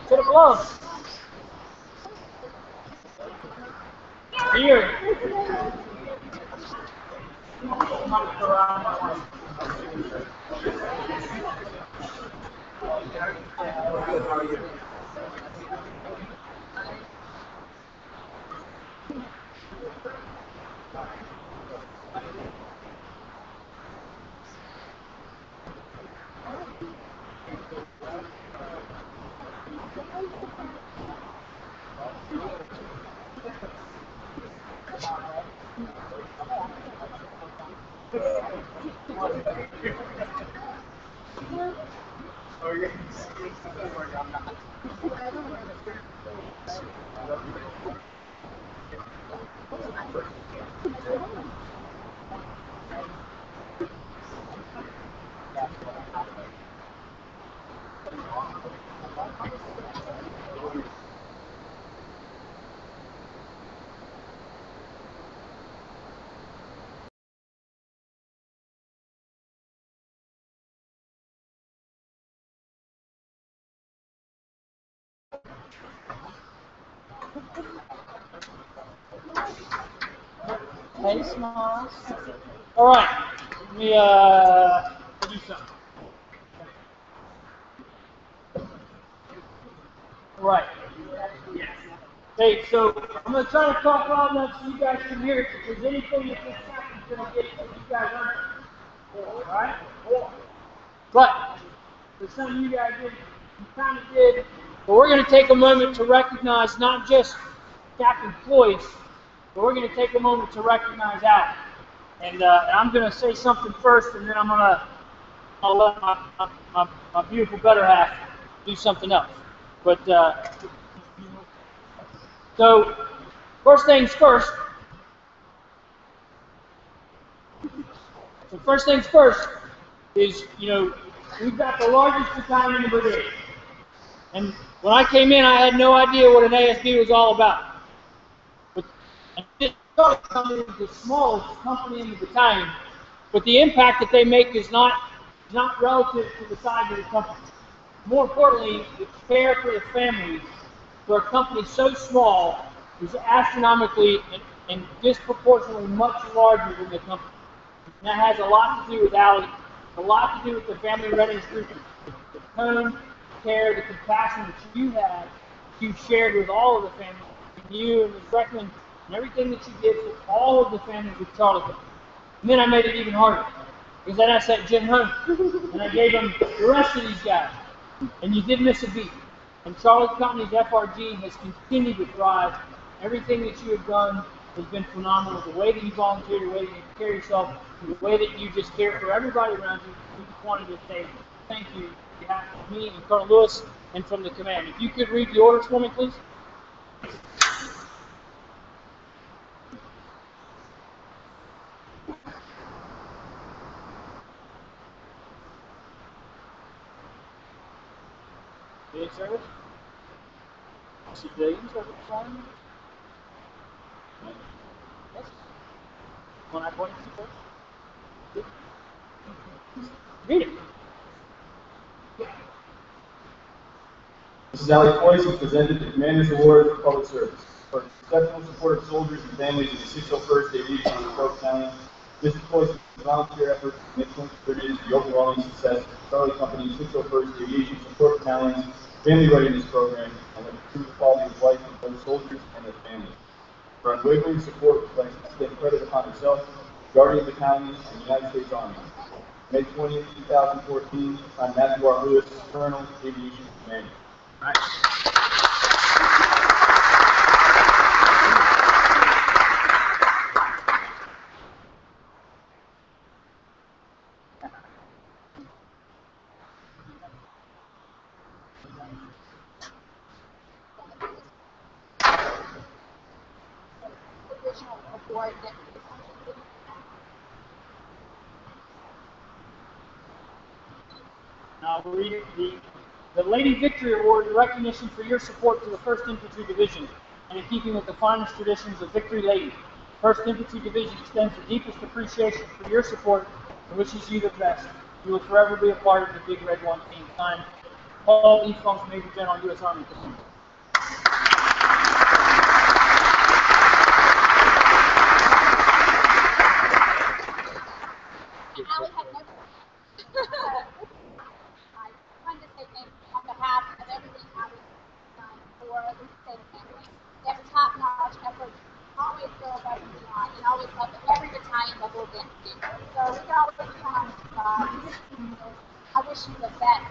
To the gloves. Here. Hey, Smiles. All right. Let me do something. All right. Hey, so I'm going to try to talk loud enough so you guys can hear it. If there's anything that this captain's going to get, so you guys understand. All right? But for some of you guys did, you kind of did. But we're going to take a moment to recognize not just Captain Floyd's, but we're going to take a moment to recognize Alec. And I'm going to say something first, and then I'll let my beautiful better half do something else. But so first things first. So first things first is, we've got the largest battalion in the brigade. And when I came in, I had no idea what an ASB was all about. But this company is the smallest company in the battalion, but the impact that they make is not relative to the size of the company. More importantly, the care for the families for a company so small is astronomically and disproportionately much larger than the company. And that has a lot to do with Allie, a lot to do with the family readiness group, the home, care, the compassion that you have, you've shared with all of the families, and you and Ms. Breckman, and everything that you did for all of the families with Charlotte. And then I made it even harder, because then I sent Jim home, and I gave him the rest of these guys, and you didn't miss a beat. And Charlotte Company's FRG has continued to thrive. Everything that you have done has been phenomenal. The way that you volunteer, the way that you carry yourself, the way that you just care for everybody around you. We just wanted to say thank you on behalf of me and Colonel Lewis and from the command. If you could read the orders for me, please. Civilian service? Civilian service requirement? Yes. When I point to first? Read it. This is Allie Floyd, who presented the Commander's Award for Public Service. For exceptional support of soldiers and families in the 601st Aviation Support Battalion, Mr. Floyd's volunteer efforts significantly contributed to the overwhelming success of Charlie Company's 601st Aviation Support Battalion's Family Readiness Program and the improved quality of life of both soldiers and their families. For unwavering support, reflects extend credit upon herself, Guardian Battalion, and the United States Army. May 20, 2014, I'm Matthew R. Lewis, Colonel, Aviation Commander. All right. Now we'll read the Lady Victory Award in recognition for your support to the 1st Infantry Division and in keeping with the finest traditions of Victory Lady. 1st Infantry Division extends the deepest appreciation for your support and wishes you the best. You will forever be a part of the Big Red One team. Signed, Paul E. Funk, Major General, U.S. Army. I wanted to say thank you on behalf of everything I was for the state family. They have a top-notch effort, always go above and beyond, and always help every battalion that we'll get to. So we can always count on you, God. I wish you the best.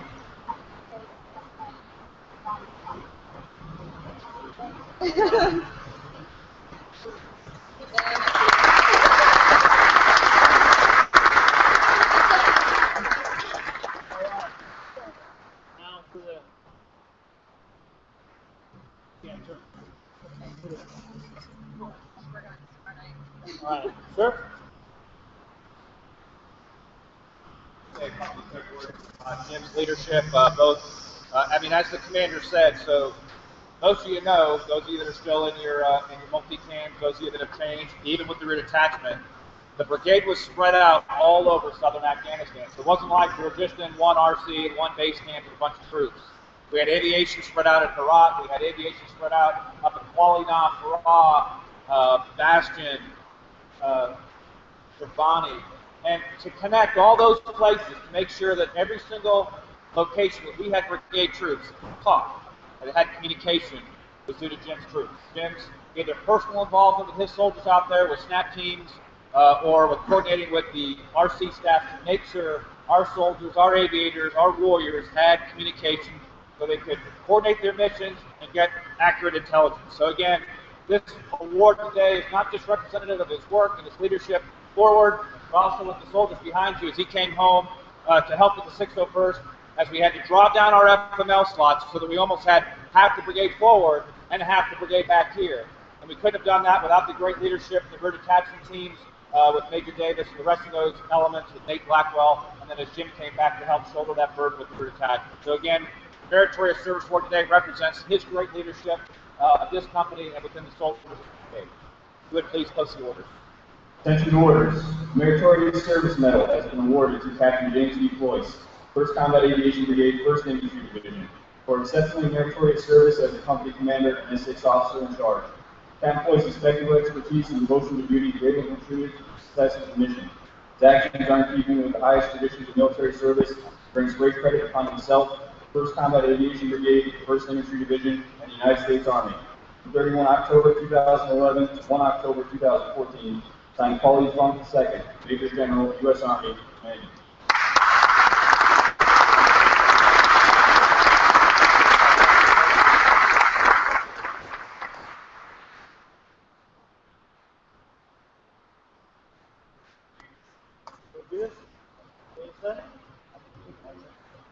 Now for the turn. All right, sir. Jim's leadership, as the commander said, so most of you know, those of you that are still in your multi-cams, those of you that have changed, even with the rear detachment, the brigade was spread out all over southern Afghanistan. So it wasn't like we were just in one RC and one base camp with a bunch of troops. We had aviation spread out at Herat, we had aviation spread out up in Kualina, Farah, Bastion, Giovanni, and to connect all those places to make sure that every single location that we had brigade troops caught and had communication was due to Jim's troops. Jim's either personal involvement with his soldiers out there with SNAP teams or with coordinating with the RC staff to make sure our soldiers, our aviators, our warriors had communication so they could coordinate their missions and get accurate intelligence. So again, this award today is not just representative of his work and his leadership forward, but also with the soldiers behind you as he came home to help with the 601st, as we had to draw down our FML slots so that we almost had half the brigade forward and half the brigade back here. And we couldn't have done that without the great leadership of the rear detachment teams with Major Davis and the rest of those elements with Nate Blackwell, and then as Jim came back to help shoulder that burden with the rear detachment. So again, Meritorious Service Award today represents his great leadership of this company and within the soldiers of the brigade. If you would please post the orders. Attention orders. Meritorious Service Medal has been awarded to Captain James B. Floyce, 1st Combat Aviation Brigade, 1st Infantry Division, for exceptionally meritorious service as a company commander and S6 officer in charge. Captain Floyce's technical expertise and devotion to duty greatly contributed to the success of the mission. His actions are in keeping with the highest traditions of military service, brings great credit upon himself, 1st Combat Aviation Brigade, 1st Infantry Division, and the United States Army. From 31 October 2011 to 1 October 2014, signed Paul E. Funk II, Major General, U.S. Army, Commanding.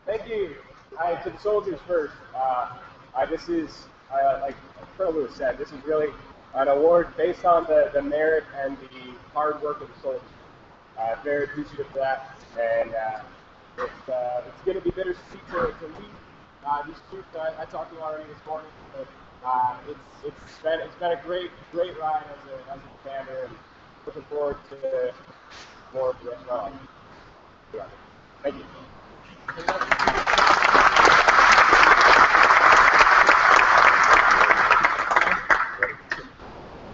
Thank you. To the soldiers first. This is, like Colonel Lewis said, this is really an award based on the merit and the hard work of the soldiers. Very appreciative of that, and it's going to be bittersweet to leave these troops. I talked to them already this morning, but it's been a great ride as a commander, and looking forward to more of the rest of our life. Yeah. Thank you.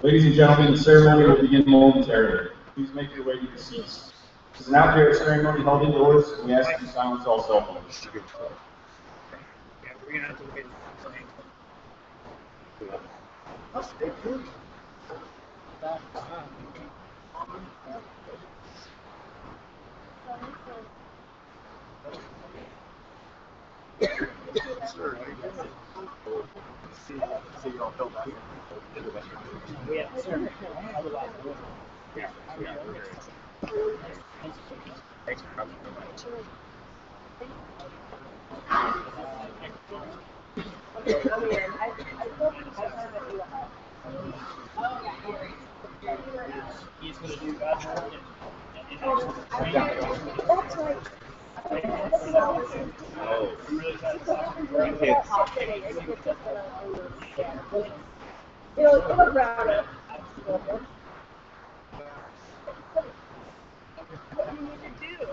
Ladies and gentlemen, the ceremony will begin momentarily. Please make your way to your seats. This is an outdoor ceremony held indoors, and we ask that you silence all cell phones. Yeah, we're going to have to wait. Yeah, sir. Yeah. Thanks for coming. He's going to do that. That's right. It'll ground it. What do you need to do?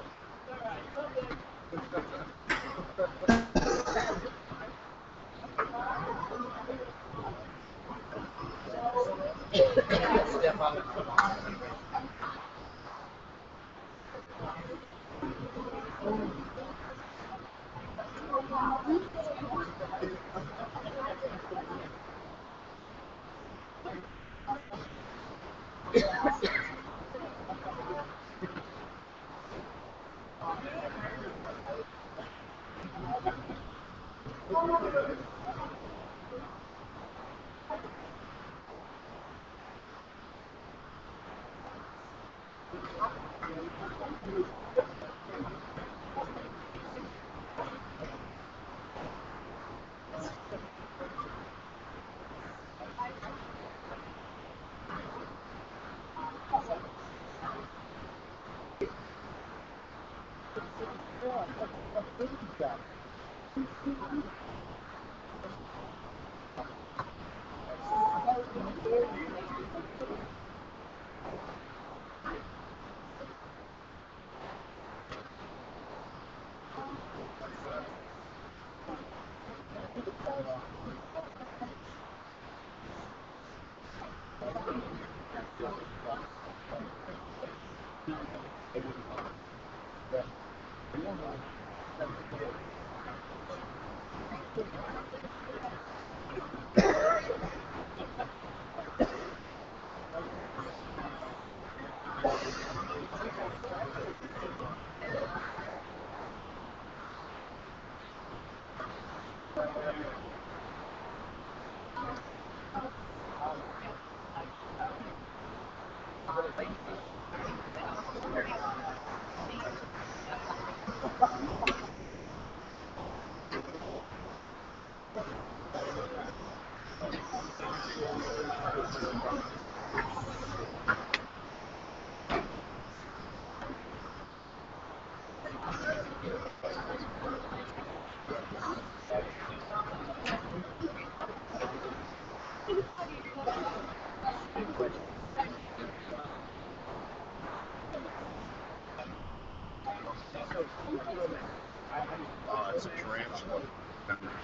It's a tarantula.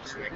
Snake.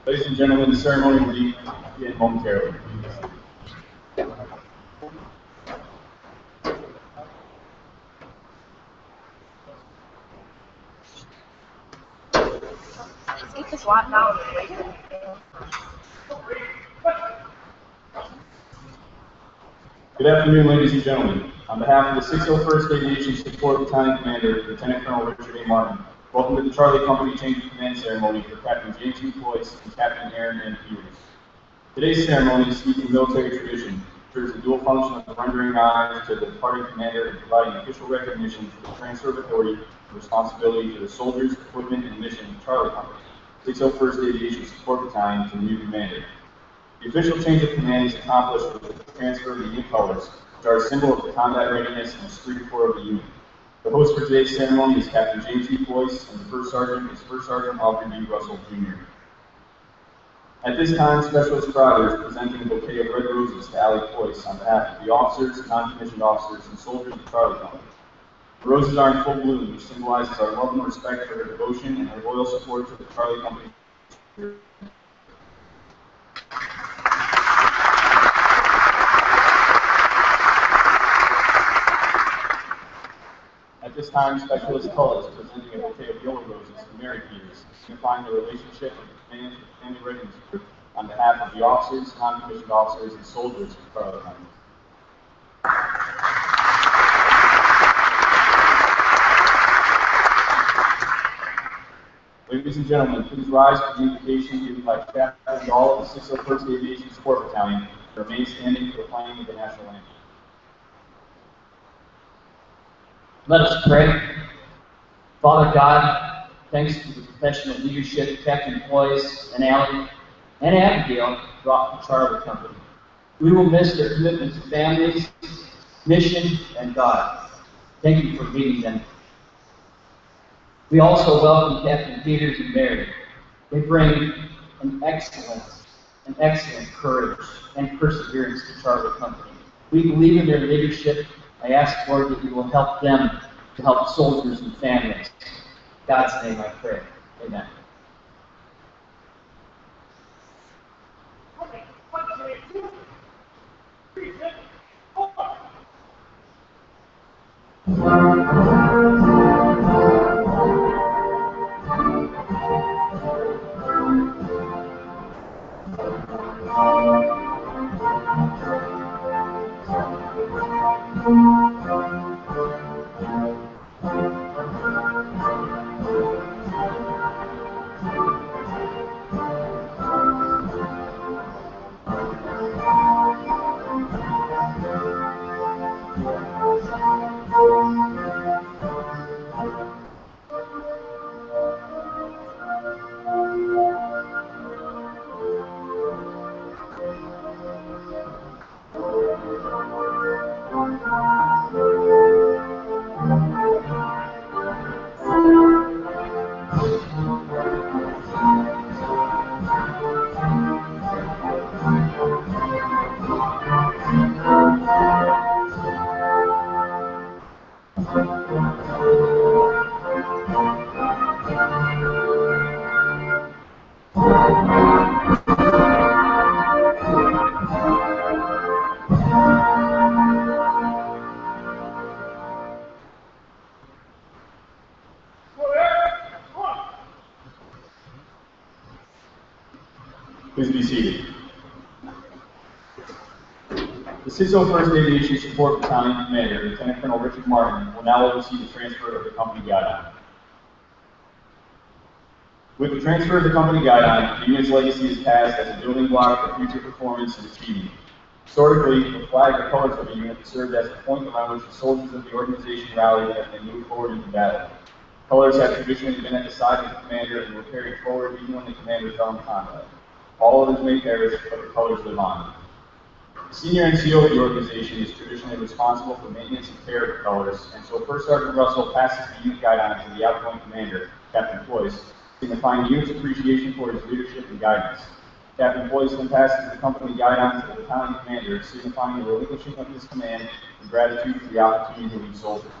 Ladies and gentlemen, the ceremony will begin momentarily. Let's get this locked down. Good afternoon, ladies and gentlemen. On behalf of the 601st Aviation Support Battalion Commander, Lieutenant Colonel Richard A. Martin, welcome to the Charlie Company Change of Command Ceremony for Captain James E. Boyce and Captain Aaron N. Peters. Today's ceremony, speaking military tradition, serves the dual function of rendering honor to the departing commander and providing official recognition for the transfer of authority and responsibility for the soldiers, equipment, and mission of Charlie Company, 601st Aviation Support Battalion to the new commander. The official change of command is accomplished with the transfer of the unit colors, which are a symbol of the combat readiness and esprit de corps of the unit. The host for today's ceremony is Captain James E. Boyce, and the First Sergeant is First Sergeant Alfred D. Russell, Jr. At this time, Specialist Crowder is presenting a bouquet of red roses to Allie Boyce on behalf of the officers, non-commissioned officers, and soldiers of Charlie Company. The roses are in full bloom, which symbolizes our love and respect for her devotion and her loyal support to the Charlie Company. At this time, Specialist Cull is presenting a bouquet of yellow roses to Mary Peters, signifying the relationship of the command to the family readiness group on behalf of the officers, non-commissioned officers, and soldiers of Charlie Company. Ladies and gentlemen, please rise for the invocation given by Captain Dahl of the 601st Aviation Support Battalion to remain standing for the playing of the national anthem. Let us pray. Father God, thanks to the professional leadership, Captain Boyce and Allie and Abigail throughout the Charlie Company. We will miss their commitment to families, mission, and God. Thank you for leading them. We also welcome Captain Peters and Mary. They bring an excellent courage and perseverance to Charlie Company. We believe in their leadership. I ask, Lord, that you will help them to help soldiers and families. In God's name I pray. Amen. Please be seated. The 601st Aviation Support Battalion Commander, Lieutenant Colonel Richard Martin, will now oversee the transfer of the company guidon. With the transfer of the company guidon, the unit's legacy is passed as a building block for future performance and achievement. Historically, the flag or colors of the unit served as the point around which the soldiers of the organization rallied as they moved forward into battle. Colors have traditionally been at the side of the commander and were carried forward even when the commander fell in combat. All others may perish, but the colors live on. The senior NCO of the organization is traditionally responsible for maintenance and care of the colors, and so First Sergeant Russell passes the unit guidon to the outgoing commander, Captain Boyce, signifying the unit's appreciation for his leadership and guidance. Captain Boyce then passes the company guidon to the battalion commander, signifying the relinquishing of his command and gratitude for the opportunity to lead soldiers.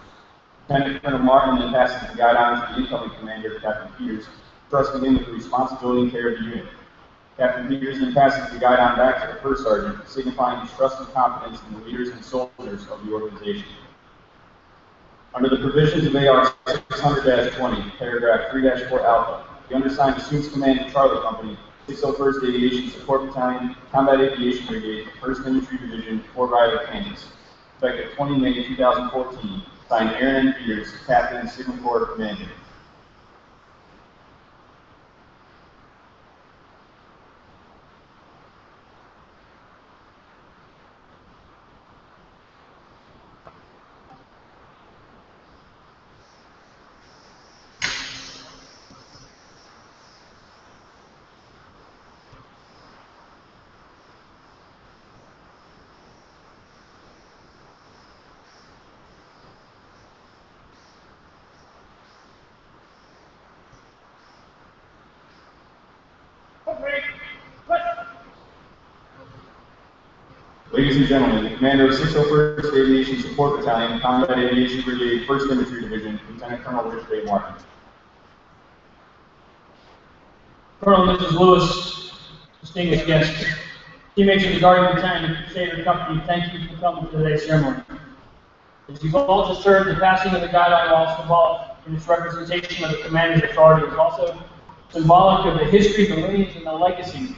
Lieutenant Colonel Martin then passes the guidon to the incoming commander, Captain Peters, trusting him with the responsibility and care of the unit. Captain Peters then passes the guidon back to the first sergeant, signifying his trust and confidence in the leaders and soldiers of the organization. Under the provisions of AR 600-20, paragraph 3-4 alpha, the undersigned assumes command of Charlie Company, 601st Aviation Support Battalion, Combat Aviation Brigade, 1st Infantry Division, Fort Riley, Kansas. Effective 20 May 2014, signed Aaron N. Peters, Captain, Signal Corps Commander. Ladies and gentlemen, the commander of 601st Aviation Support Battalion, Combat Aviation Brigade, 1st Infantry Division, Lieutenant Colonel Richard A. Martin. Colonel and Mrs. Lewis, distinguished guests, teammates of the Guardian Battalion and Crusader Company, thank you for coming to today's ceremony. As you've all just heard, the passing of the guidon, while symbolic in its representation of the commander's authority, is also symbolic of the history, the lineage, and the legacy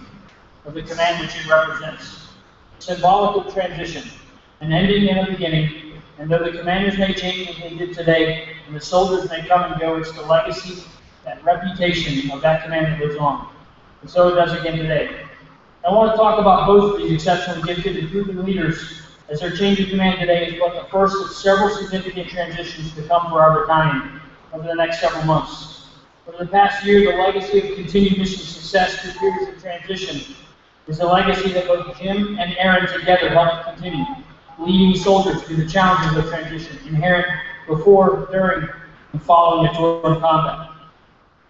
of the command which it represents. Symbolic of transition, an ending and a beginning, and though the commanders may change as they did today, and the soldiers may come and go, it's the legacy, that reputation of that command that lives on. And so it does again today. I want to talk about both of these exceptionally gifted and proven leaders, as their change of command today is but the first of several significant transitions to come for our battalion over the next several months. Over the past year, the legacy of continued mission success through periods of transition is a legacy that both Jim and Aaron together helped continue, leading soldiers through the challenges of transition inherent before, during, and following a tour of combat.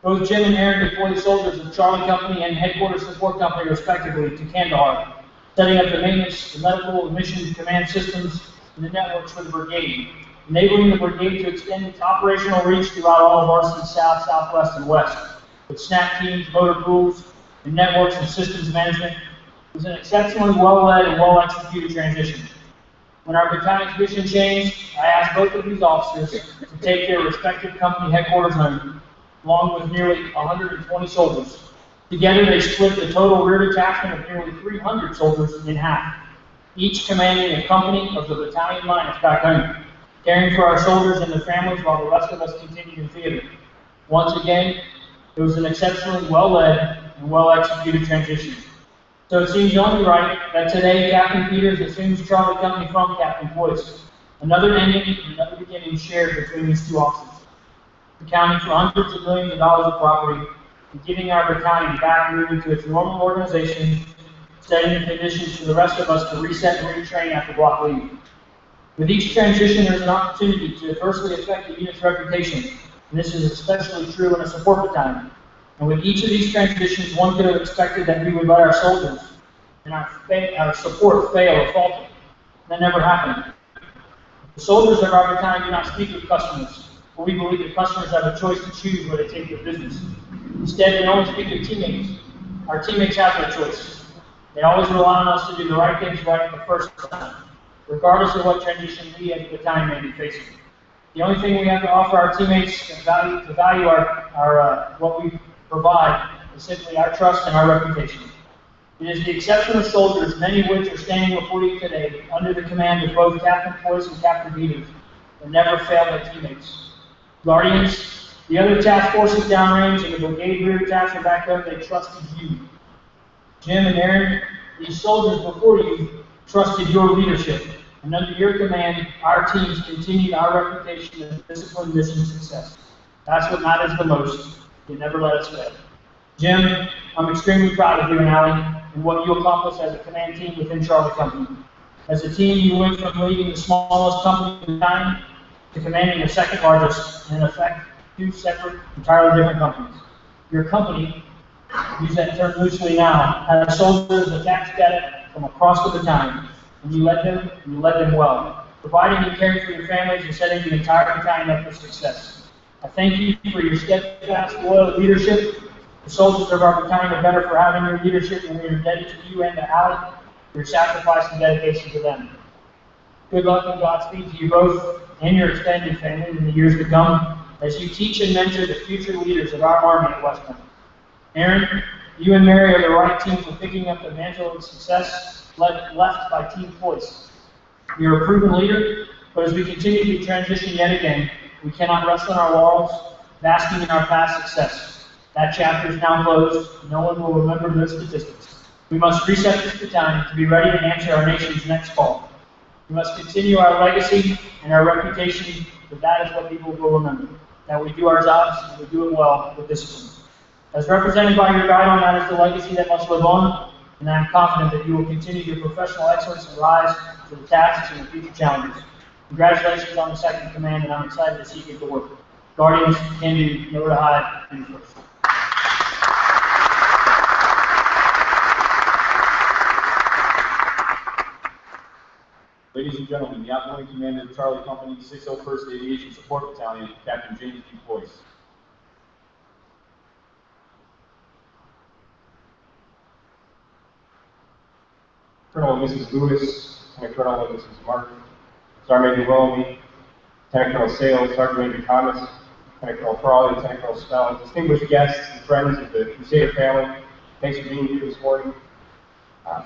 Both Jim and Aaron deployed soldiers of Charlie Company and Headquarters Support Company, respectively, to Kandahar, setting up the maintenance, the medical, the mission command systems, and the networks for the brigade, enabling the brigade to extend its operational reach throughout all of RC South, Southwest, and West, with snap teams, motor pools, and networks and systems management. It was an exceptionally well-led and well-executed transition. When our battalion's mission changed, I asked both of these officers to take their respective company headquarters home, along with nearly 120 soldiers. Together, they split the total rear detachment of nearly 300 soldiers in half, each commanding a company of the battalion lines back home, caring for our soldiers and their families while the rest of us continued in theater. Once again, it was an exceptionally well-led and well-executed transition. So it seems only right that today Captain Peters assumes Charlie Company from Captain Boyce. Another ending and another beginning shared between these two officers, accounting for hundreds of millions of dollars of property and getting our battalion back moving to its normal organization, setting the conditions for the rest of us to reset and retrain after block leave. With each transition, there's an opportunity to adversely affect the unit's reputation, and this is especially true in a support battalion. And with each of these transitions, one could have expected that we would let our soldiers and our support fail or falter. That never happened. The soldiers of our battalion do not speak with customers, for we believe that customers have a choice to choose where they take their business. Instead, they only speak with teammates. Our teammates have no choice. They always rely on us to do the right things right the first time, regardless of what transition we as a battalion may be facing. The only thing we have to offer our teammates to value our what we provide is simply our trust and our reputation. It is the exceptional soldiers, many of which are standing before you today, under the command of both Captain Boyce and Captain Peters, that never fail their teammates. Guardians, the other task forces downrange and the brigade rear detachment back home, they trusted you. Jim and Aaron, these soldiers before you trusted your leadership, and under your command, our teams continued our reputation of disciplined mission success. That's what matters the most. You never let us fail. Jim, I'm extremely proud of you and Allie and what you accomplished as a command team within Charlie Company. As a team, you went from leading the smallest company in time to commanding the second largest, and in effect, two separate, entirely different companies. Your company, use that term loosely now, had soldiers attached at it from across the battalion, and you led them well, providing and caring for your families and setting the entire battalion up for success. I thank you for your steadfast, loyal leadership. The soldiers of our battalion are better for having your leadership, and we are indebted to you and to Allie for your sacrifice and dedication to them. Good luck and Godspeed to you both and your extended family in the years to come as you teach and mentor the future leaders of our Army at West Point. Aaron, you and Mary are the right team for picking up the mantle of success left by Team Boyce. You're a proven leader, but as we continue to transition yet again, we cannot rest on our laurels, basking in our past success. That chapter is now closed. No one will remember those statistics. We must reset this battalion to be ready to answer our nation's next call. We must continue our legacy and our reputation, but that is what people will remember. That we do our jobs and we do it well with discipline. As represented by your guidon, that is the legacy that must live on, and I am confident that you will continue your professional excellence and rise to the tasks and the future challenges. Congratulations on the second in command, and I'm excited to see you get to work. Guardians, can do, nowhere to hide, and first. Ladies and gentlemen, the outgoing commander of Charlie Company, 601st Aviation Support Battalion, Captain James P. Boyce. Colonel and Mrs. Lewis, Lieutenant Colonel and Mrs. Martin, Sergeant Major Willoughby, Lieutenant Colonel Sales, Sergeant Major Thomas, Lieutenant Colonel Crawley, Lieutenant Colonel Spell, distinguished guests and friends of the Crusader family, thanks for being here this morning.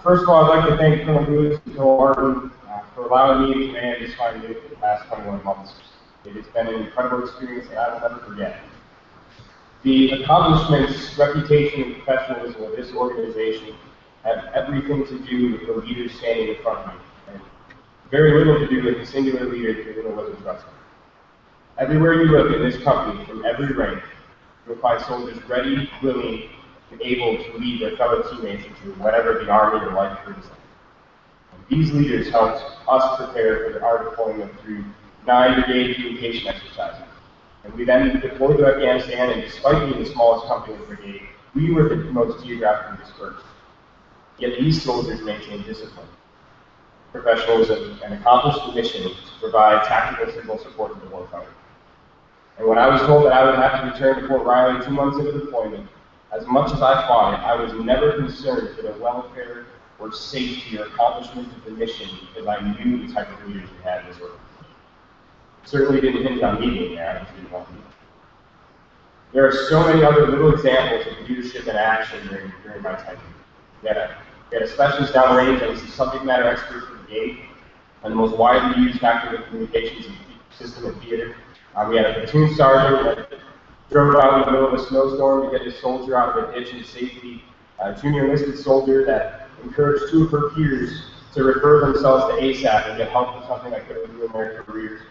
First of all, I'd like to thank Colonel Lewis and Colonel Martin for allowing me to command this fine unit for the past 21 months. It has been an incredible experience that I will never forget. The accomplishments, reputation, and professionalism of this organization have everything to do with the leaders standing in front of me, and very little to do with the singular leader who wasn't trusted. Everywhere you look in this company, from every rank, you'll find soldiers ready, willing, and able to lead their fellow teammates into whatever the Army or life brings them. These leaders helped us prepare for our deployment through 9 brigade communication exercises. And we then deployed to Afghanistan, and despite being the smallest company in the brigade, we were the most geographically dispersed. Yet these soldiers maintained discipline, professionalism, and accomplished the mission to provide tactical signal support to the warfighter. And when I was told that I would have to return to Fort Riley 2 months into deployment, as much as I fought it, I was never concerned for the welfare or safety or accomplishment of the mission because I knew the type of leaders we had in this organization. Certainly didn't hinge on me being there, I just didn't want to be there. There are so many other little examples of leadership in action during my tenure. We had a specialist downrange that was the subject matter expert for the brigade and the most widely used tactical communications system in theater. We had a platoon sergeant that drove out in the middle of a snowstorm to get his soldier out of a ditch in safety. A junior enlisted soldier that encouraged 2 of her peers to refer themselves to ASAP and get help with something that could ruin their careers.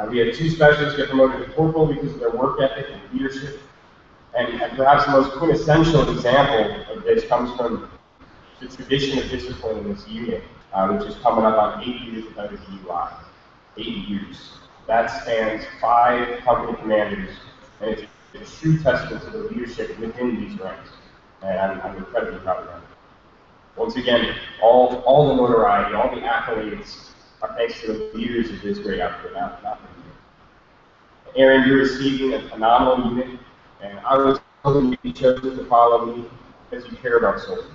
We had 2 specialists get promoted to corporal because of their work ethic and leadership. And perhaps the most quintessential example of this comes from the tradition of discipline in this unit, which is coming up on 8 years without a DUI. 8 years. That spans 5 company commanders, and it's a true testament to the leadership within these ranks. And I'm incredibly proud of that. Once again, all the notoriety, all the accolades are thanks to the leaders of this great outfit, not me. Aaron, you're receiving a phenomenal unit, and I was hoping you'd be chosen to follow me because you care about soldiers.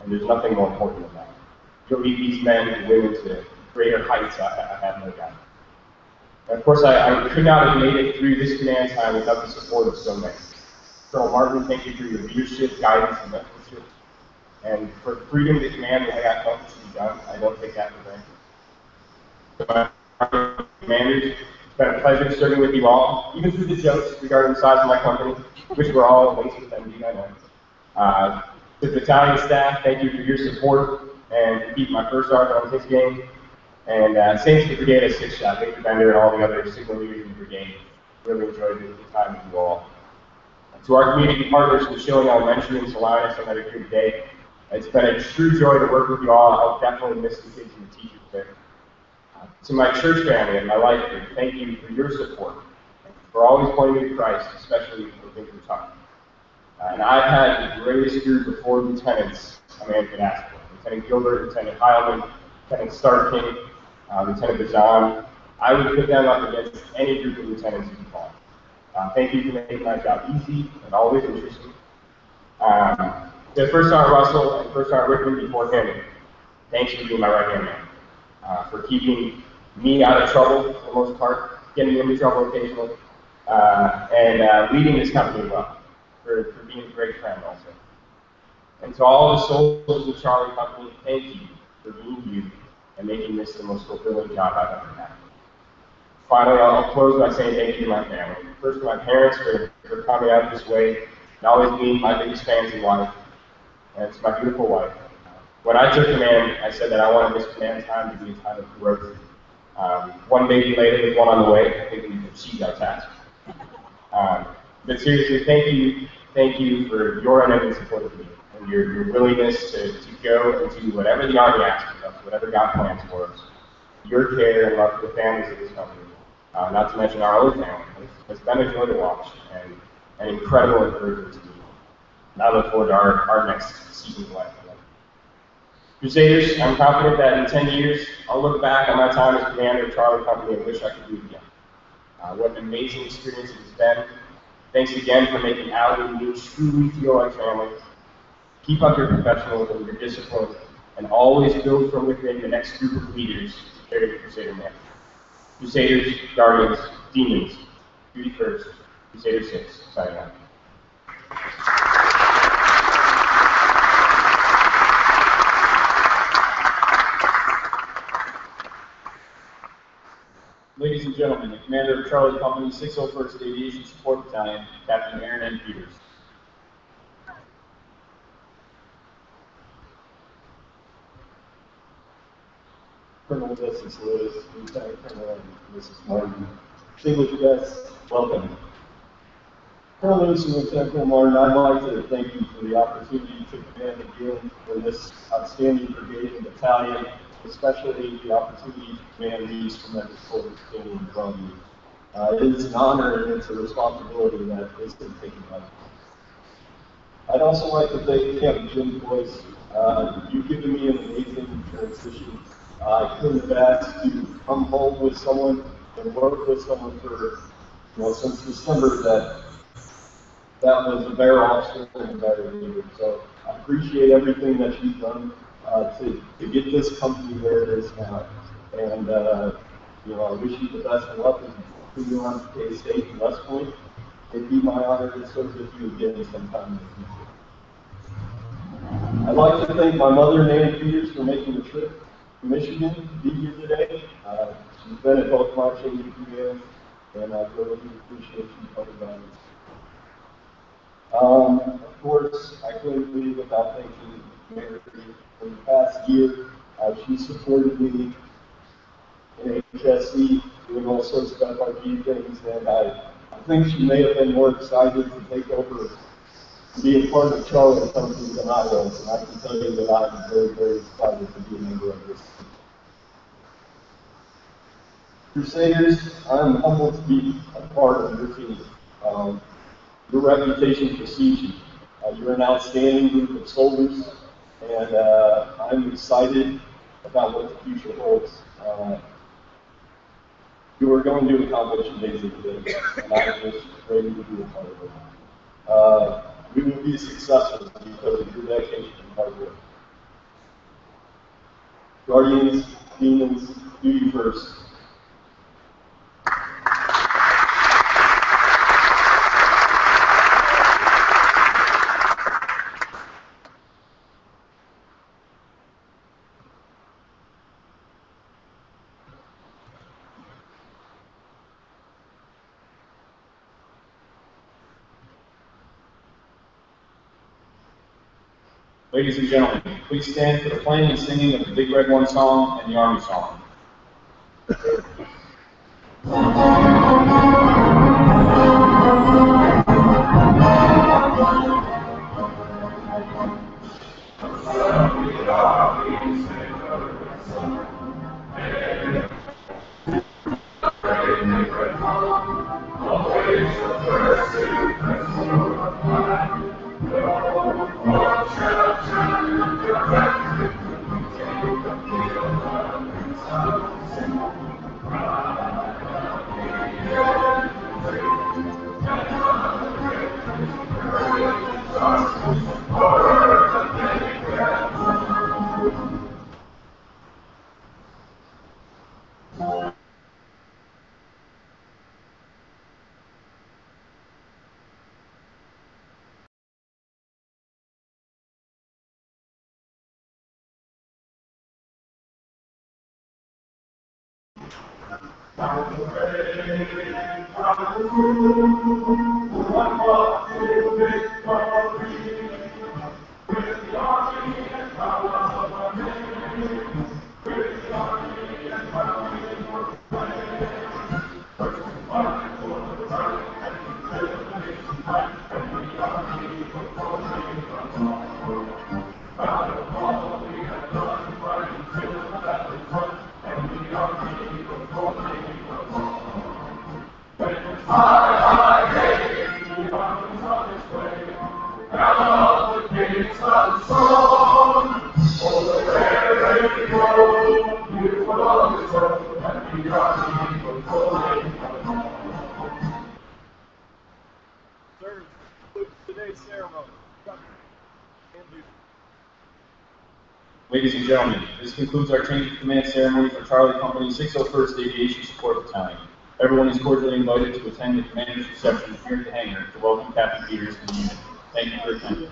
And there's nothing more important than that. You'll lead these men and women to greater heights, I have no doubt. And of course, I could not have made it through this command time without the support of so many. Colonel Martin, thank you for your leadership, guidance, and mentorship. And for freedom to command the way I felt it should be done, I don't take that for granted. Commanders, it's been a pleasure serving with you all, even through the jokes regarding the size of my company, which were all laced with MD, I know. To the battalion staff, thank you for your support and for keeping my first sergeant on his game. And same to the brigade at 6 Shot, Victor Bender and all the other signal leaders in the brigade. Really enjoyed the time with you all. To our community partners from Schilling Elementary and Salinas, I had a good day. It's been a true joy to work with you all. I'll definitely miss the kids and the teachers there. To my church family and my life group, thank you for your support, for always pointing me to Christ, especially when things are tough. And I've had the greatest group of 4 lieutenants a man could ask for. Lieutenant Gilbert, Lieutenant Heilman, Lieutenant Starking, Lieutenant Bajan. I would put them up against any group of lieutenants you can call. Thank you for making my job easy and always interesting. To First Sergeant Russell and First Sergeant Rickman before him, thanks for being my right-hand man, for keeping me out of trouble for the most part, getting into trouble occasionally, and leading this company well, for being a great friend also. And to all the soldiers of the Charlie Company, thank you for being you and making this the most fulfilling job I've ever had. Finally, I'll close by saying thank you to my family. First to my parents for coming out this way and always being my biggest fans in life, and to my beautiful wife. When I took command, I said that I wanted this command time to be a time of growth. One baby later with one on the way, I think we've achieved our task. But seriously, thank you for your unending support of me and your willingness to go and do whatever the Army asks of us, whatever God plans for us. Your care and love for the families of this company, not to mention our own family, has been a joy to watch and an incredible encouragement to me. And I look forward to our next season's life. Crusaders, I'm confident that in 10 years, I'll look back on my time as commander of Charlie Company and wish I could do it again. What an amazing experience it has been. Thanks again for making Allie and me truly feel like family. Keep up your professionalism, your discipline, and always build from within the next group of leaders to carry the Crusader mantle. Crusaders, Guardians, Demons, duty first, Crusader 6, signing out. Ladies and gentlemen, the commander of Charlie Company, 601st Aviation Support Battalion, Captain Aaron N. Peters. Colonel Justice Lewis, Lieutenant Colonel and Mrs. Martin, distinguished guests, welcome. Colonel Lewis and Lieutenant Colonel Martin, I'd like to thank you for the opportunity to command again in this outstanding brigade and battalion, especially the opportunity to command these tremendous soldiers standing in front of you. It is an honor and it's a responsibility that isn't taken lightly. I'd also like to thank Captain Jim Boyce. You've given me an amazing transition. I couldn't have asked to come home with someone and work with someone for, since December that was a better officer and a better leader. So I appreciate everything that you've done to get this company where it is now. And I wish you the best of luck as you continue on to K-State and West Point. It'd be my honor to serve with you again sometime in the future. I'd like to thank my mother, Nanny Peters, for making the trip to Michigan to be here today. She's been at both marching and commands, and I really appreciate you coming down. Of course, I couldn't leave without thanking Mary for the past year. She supported me in HSC, doing all sorts of FRG things, and I think she may have been more excited to take over, be a part of Charlotte Company than I was, and I can tell you that I'm very, very excited to be a member of this team. Crusaders, I'm humbled to be a part of your team. Your reputation precedes you. You're an outstanding group of soldiers, and I'm excited about what the future holds. You are going to accomplish amazing things, and I'm just ready to be a part of it. We will be successful because of your dedication and hard work. Guardians, demons, duty first. Ladies and gentlemen, please stand for the playing and singing of the Big Red One song and the Army song. Ladies and gentlemen, this concludes our change of command ceremony for Charlie Company 601st Aviation Support Battalion. Everyone is cordially invited to attend the commander's reception here at the hangar to welcome Captain Peters to the unit. Thank you for attending.